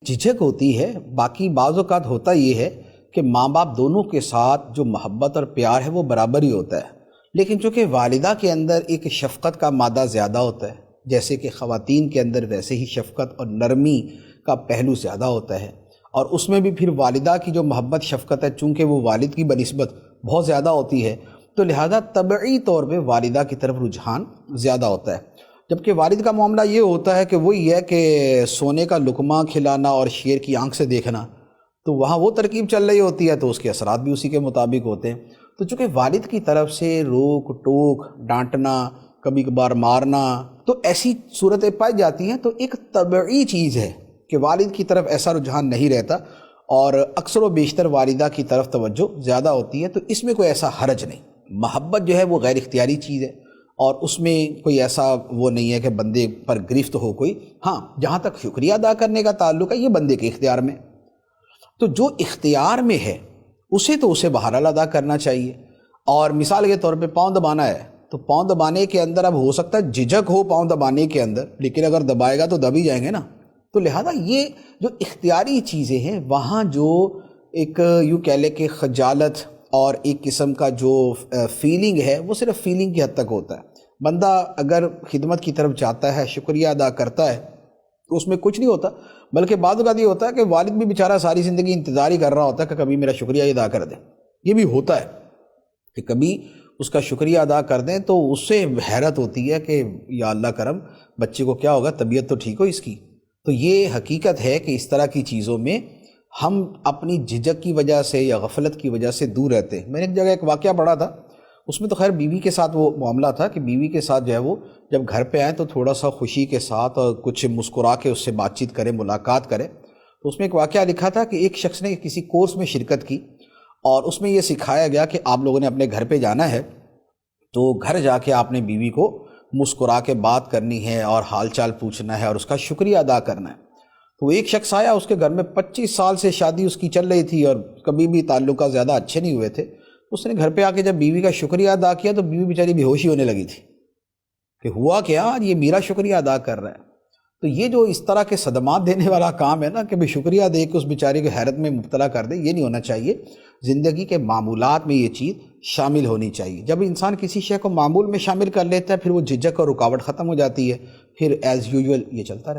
جھجک ہوتی ہے، باقی بعض اوقات ہوتا یہ ہے کہ ماں باپ دونوں کے ساتھ جو محبت اور پیار ہے وہ برابر ہی ہوتا ہے، لیکن چونکہ والدہ کے اندر ایک شفقت کا مادہ زیادہ ہوتا ہے، جیسے کہ خواتین کے اندر ویسے ہی شفقت اور نرمی کا پہلو زیادہ ہوتا ہے، اور اس میں بھی پھر والدہ کی جو محبت شفقت ہے چونکہ وہ والد کی بنسبت بہت زیادہ ہوتی ہے، تو لہذا طبعی طور پہ والدہ کی طرف رجحان زیادہ ہوتا ہے۔ جبکہ والد کا معاملہ یہ ہوتا ہے کہ وہی ہے کہ سونے کا لقمہ کھلانا اور شیر کی آنکھ سے دیکھنا، تو وہاں وہ ترکیب چل رہی ہوتی ہے تو اس کے اثرات بھی اسی کے مطابق ہوتے ہیں۔ تو چونکہ والد کی طرف سے روک ٹوک، ڈانٹنا، کبھی کبھار مارنا، تو ایسی صورتیں پائی جاتی ہیں، تو ایک طبعی چیز ہے کہ والد کی طرف ایسا رجحان نہیں رہتا اور اکثر و بیشتر والدہ کی طرف توجہ زیادہ ہوتی ہے، تو اس میں کوئی ایسا حرج نہیں۔ محبت جو ہے وہ غیر اختیاری چیز ہے اور اس میں کوئی ایسا وہ نہیں ہے کہ بندے پر گرفت ہو کوئی۔ ہاں، جہاں تک شکریہ ادا کرنے کا تعلق ہے یہ بندے کے اختیار میں، تو جو اختیار میں ہے اسے بہرحال ادا کرنا چاہیے۔ اور مثال کے طور پہ پاؤں دبانا ہے تو پاؤں دبانے کے اندر اب ہو سکتا ہے جھجک ہو پاؤں دبانے کے اندر، لیکن اگر دبائے گا تو دب ہی جائیں گے نا۔ تو لہذا یہ جو اختیاری چیزیں ہیں وہاں جو ایک یوں کہہ لے کہ خجالت اور ایک قسم کا جو فیلنگ ہے وہ صرف فیلنگ کی حد تک ہوتا ہے۔ بندہ اگر خدمت کی طرف جاتا ہے، شکریہ ادا کرتا ہے تو اس میں کچھ نہیں ہوتا، بلکہ بعض اوقات یہ ہوتا ہے کہ والد بھی بیچارہ ساری زندگی انتظار ہی کر رہا ہوتا ہے کہ کبھی میرا شکریہ ادا کر دیں۔ یہ بھی ہوتا ہے کہ کبھی اس کا شکریہ ادا کر دیں تو اس سے حیرت ہوتی ہے کہ یا اللہ کرم، بچے کو کیا ہوگا، طبیعت تو ٹھیک ہو اس کی۔ تو یہ حقیقت ہے کہ اس طرح کی چیزوں میں ہم اپنی جھجک کی وجہ سے یا غفلت کی وجہ سے دور رہتے ہیں۔ میں نے ایک جگہ ایک واقعہ پڑھا تھا، اس میں تو خیر بیوی کے ساتھ وہ معاملہ تھا کہ بیوی کے ساتھ جو ہے وہ جب گھر پہ آئیں تو تھوڑا سا خوشی کے ساتھ اور کچھ مسکرا کے اس سے بات چیت کرے، ملاقات کرے۔ تو اس میں ایک واقعہ لکھا تھا کہ ایک شخص نے کسی کورس میں شرکت کی اور اس میں یہ سکھایا گیا کہ آپ لوگوں نے اپنے گھر پہ جانا ہے تو گھر جا کے آپ نے بیوی کو مسکرا کے بات کرنی ہے اور حال چال پوچھنا ہے اور اس کا شکریہ ادا کرنا ہے۔ تو ایک شخص آیا، اس کے گھر میں 25 سال سے شادی اس کی چل رہی تھی اور کبھی بھی تعلقات زیادہ اچھے نہیں ہوئے تھے۔ اس نے گھر پہ آ کے جب بیوی کا شکریہ ادا کیا تو بیوی بیچاری بے ہوشی ہونے لگی تھی کہ ہوا کیا، یہ میرا شکریہ ادا کر رہا ہے۔ تو یہ جو اس طرح کے صدمات دینے والا کام ہے نا کہ شکریہ دے کے اس بیچاری کو حیرت میں مبتلا کر دے، یہ نہیں ہونا چاہیے۔ زندگی کے معمولات میں یہ چیز شامل ہونی چاہیے۔ جب انسان کسی شے کو معمول میں شامل کر لیتا ہے پھر وہ جھجک اور رکاوٹ ختم ہو جاتی ہے، پھر ایز یوزول یہ چلتا رہتا ہے۔